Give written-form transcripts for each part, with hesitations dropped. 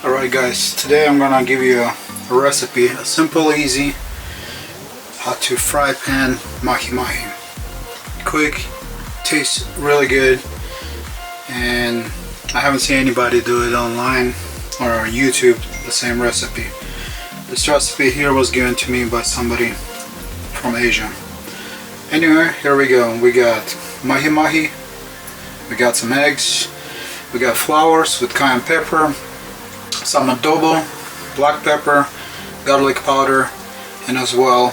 Alright guys, today I'm gonna give you a recipe, a simple, easy, how to fry pan mahi mahi. Quick, tastes really good, and I haven't seen anybody do it online or on YouTube, the same recipe. This recipe here was given to me by somebody from Asia. Anyway, here we go. We got mahi mahi, we got some eggs, we got flours with cayenne pepper, some adobo, black pepper, garlic powder, and as well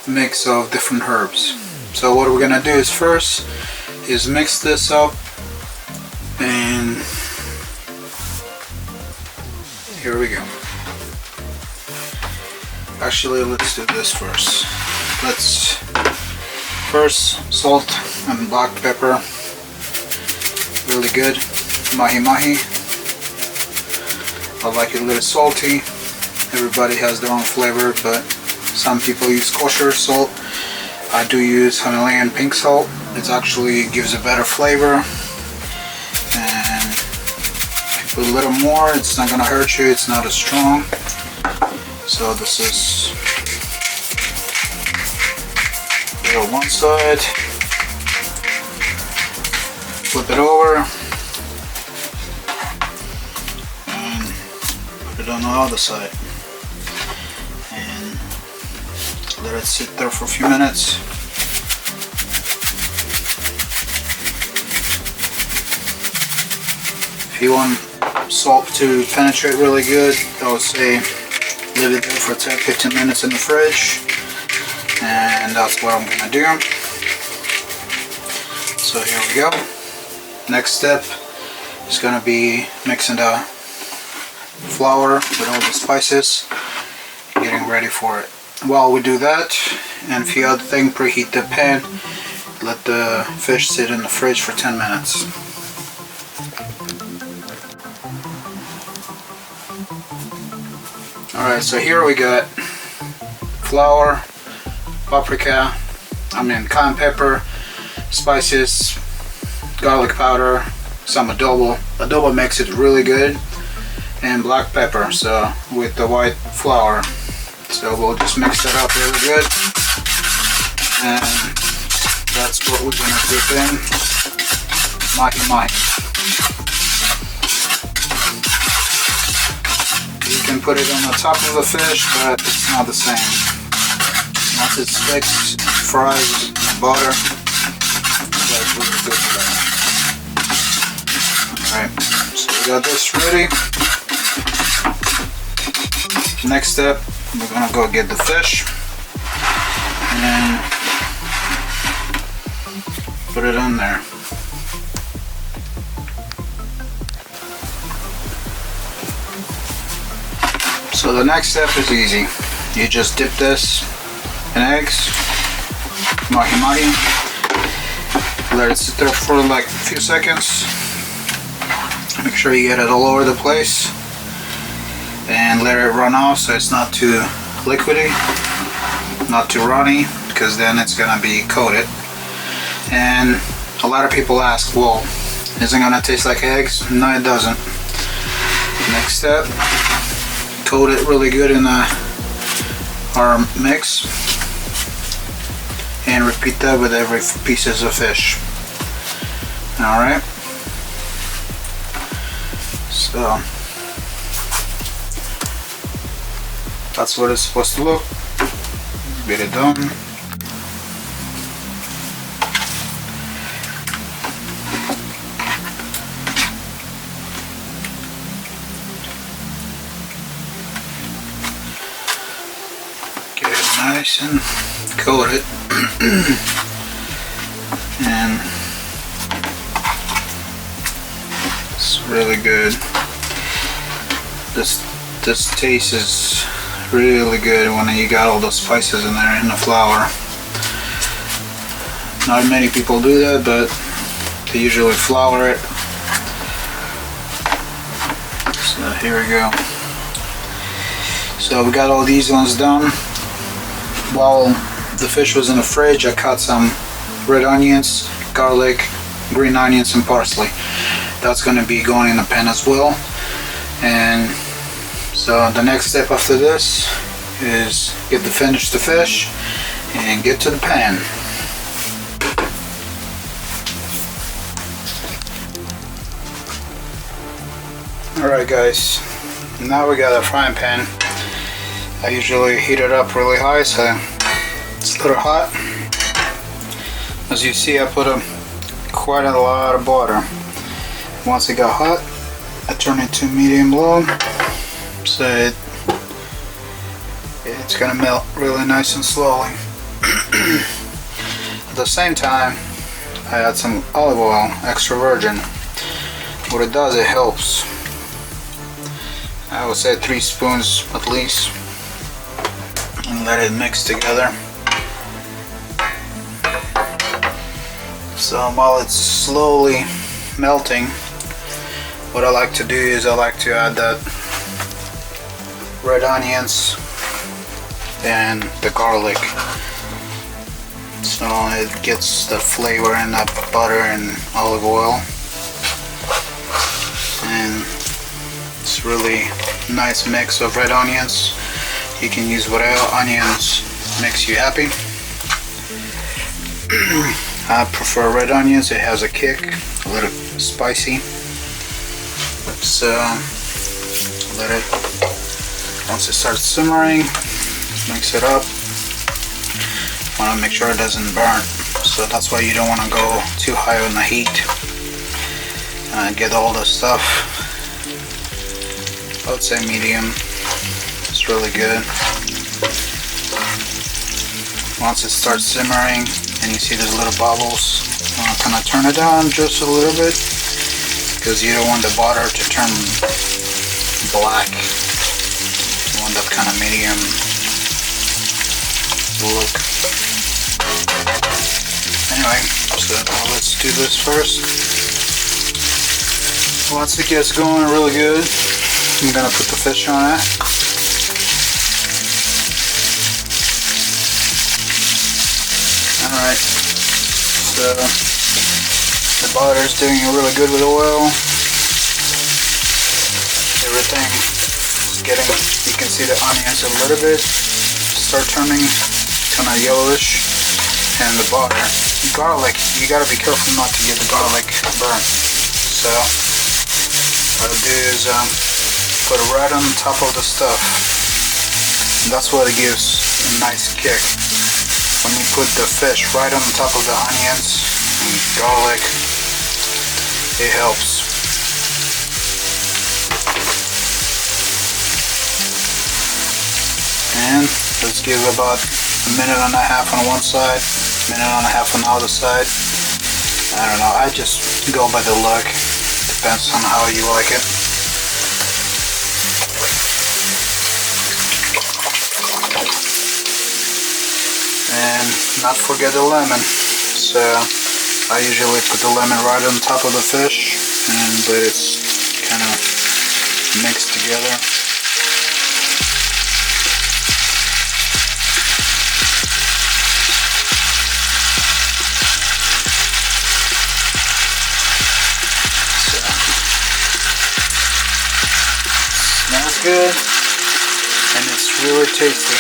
mix of different herbs. So what we're gonna do is first is mix this up, and here we go. Actually, let's do this first. Let's first salt and black pepper, really good, mahi mahi. I like it a little salty. Everybody has their own flavor, but some people use kosher salt. I do use Himalayan pink salt. It actually gives a better flavor, and if you put a little more, it's not gonna hurt you. It's not as strong. So this is on one side, flip it over, on the other side, and let it sit there for a few minutes. If you want salt to penetrate really good, I would say leave it there for 10-15 minutes in the fridge, and that's what I'm gonna do. So here we go. Next step is gonna be mixing the flour with all the spices, getting ready for it. While we do that, and a few other things, preheat the pan, let the fish sit in the fridge for 10 minutes. Alright, so here we got flour, paprika, cayenne pepper, spices, garlic powder, some adobo. Adobo makes it really good, and black pepper, so with the white flour. So we'll just mix that up really good, and that's what we're gonna dip in mahi mahi. You can put it on the top of the fish, but it's not the same. Once it sticks, fries, butter, that's really good for that. Alright, so we got this ready. Next step, we're gonna go get the fish and put it on there. So the next step is easy. You just dip this in eggs, mahi mahi, let it sit there for like a few seconds. Make sure you get it all over the place, and let it run off so it's not too liquidy, not too runny, because then it's gonna be coated. And a lot of people ask, well, is it gonna taste like eggs? No, it doesn't. Next step, coat it really good in our mix, and repeat that with every pieces of fish. Alright, so that's what it's supposed to look. Get it done. Get it nice and coat it. And it's really good. This taste is really good when you got all the spices in there in the flour. Not many people do that, but they usually flour it. So here we go. So we got all these ones done. While the fish was in the fridge, I cut some red onions, garlic, green onions, and parsley. That's going to be going in the pan as well. And So the next step after this is finish the fish and get to the pan. Alright guys, now we got a frying pan. I usually heat it up really high so it's a little hot. As you see, I put quite a lot of butter. Once it got hot, I turn it to medium low so it's gonna melt really nice and slowly. At the same time, I add some olive oil, extra virgin. What it does, it helps. I would say 3 spoons at least, and let it mix together. So while it's slowly melting, what I like to do is I like to add that red onions and the garlic, so it gets the flavor in that butter and olive oil, and it's really nice mix of red onions. You can use whatever onions makes you happy. I prefer red onions, it has a kick, a little spicy. So let it, once it starts simmering, mix it up. Want to make sure it doesn't burn, so that's why you don't want to go too high on the heat. Get all the stuff, I would say medium, it's really good. Once it starts simmering and you see those little bubbles, you want to kind of turn it down just a little bit, because you don't want the butter to turn black. You want that kind of medium look. Anyway, so let's do this first. Once it gets going really good, I'm gonna put the fish on it. Alright, so the butter is doing really good with oil. Everything is getting, you can see the onions a little bit start turning kind of yellowish, and the butter. Garlic, you gotta be careful not to get the garlic burnt. So what I'll do is put it right on top of the stuff. And that's what it gives a nice kick. When you put the fish right on top of the onions and garlic, it helps. And let's give about a minute and a half on one side, minute and a half on the other side. I don't know, I just go by the look. Depends on how you like it. And not forget the lemon. So I usually put the lemon right on top of the fish and let it kind of mix together. Smells good and it's really tasty.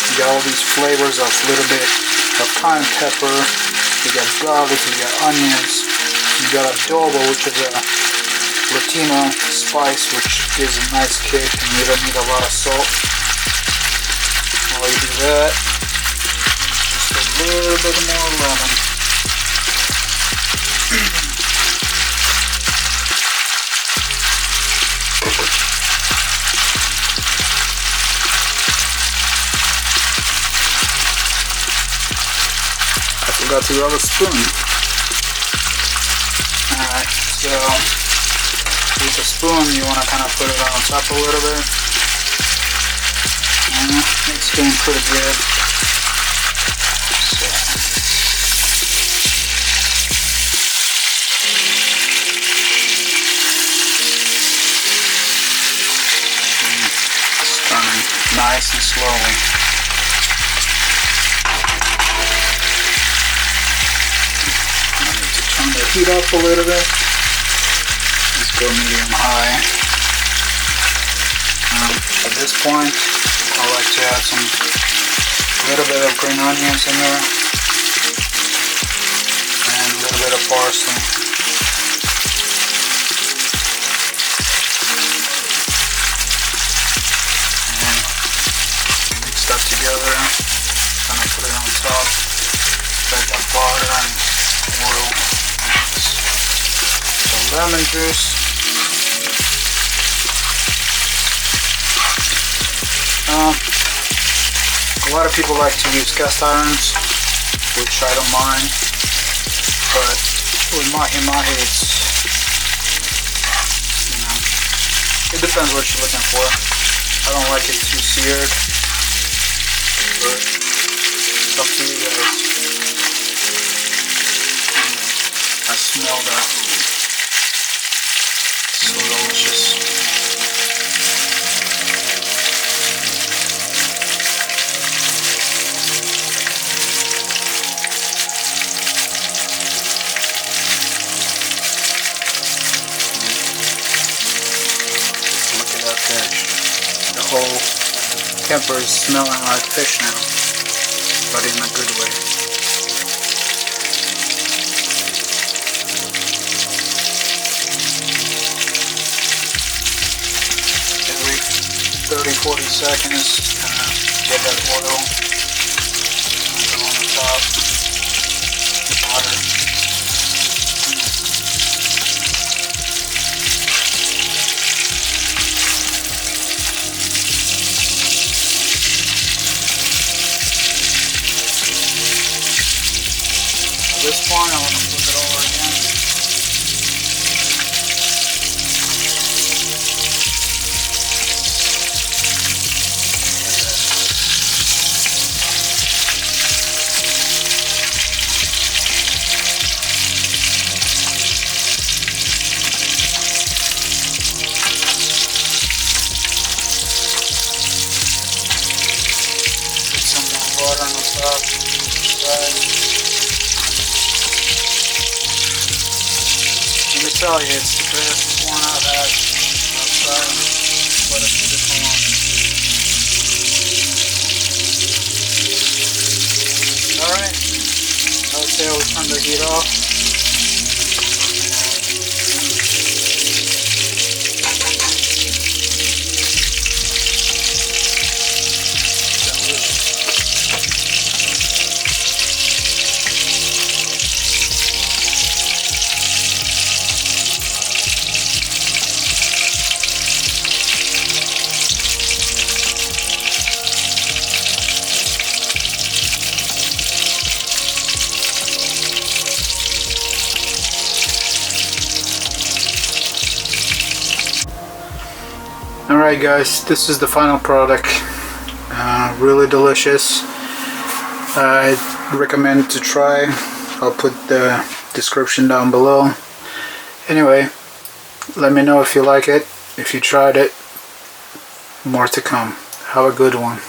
You got all these flavors of a little bit of cayenne pepper, you got garlic, you got onions, you got adobo, which is a Latino spice which gives a nice kick, and you don't need a lot of salt. While you do that, just a little bit more lemon. Got to grab a spoon. Alright, so with a spoon you want to kind of put it on top a little bit. And it's getting pretty good. So. It's turning nice and slowly. Heat up a little bit. Let's go medium high. At this point, I like to add a little bit of green onions in there and a little bit of parsley. And mix that together, kind of put it on top, add that butter and oil. So lemon juice. A lot of people like to use cast irons, which I don't mind, but with mahi mahi it's, you know, it depends what you're looking for. I don't like it too seared, but it's up to you guys. I smell that. It's so delicious. The whole camper is smelling like fish now, but in a good way. Every 30-40 seconds, get that oil on the top, butter. At this point, I want to flip it over again. Put some more water on the top, side. Let me tell you, it's the best one I've had outside, but it's a different one. Alright, I would say I would turn the heat off. Alright guys, this is the final product. Really delicious. I recommend to try. I'll put the description down below. Anyway, let me know if you like it, if you tried it. More to come. Have a good one.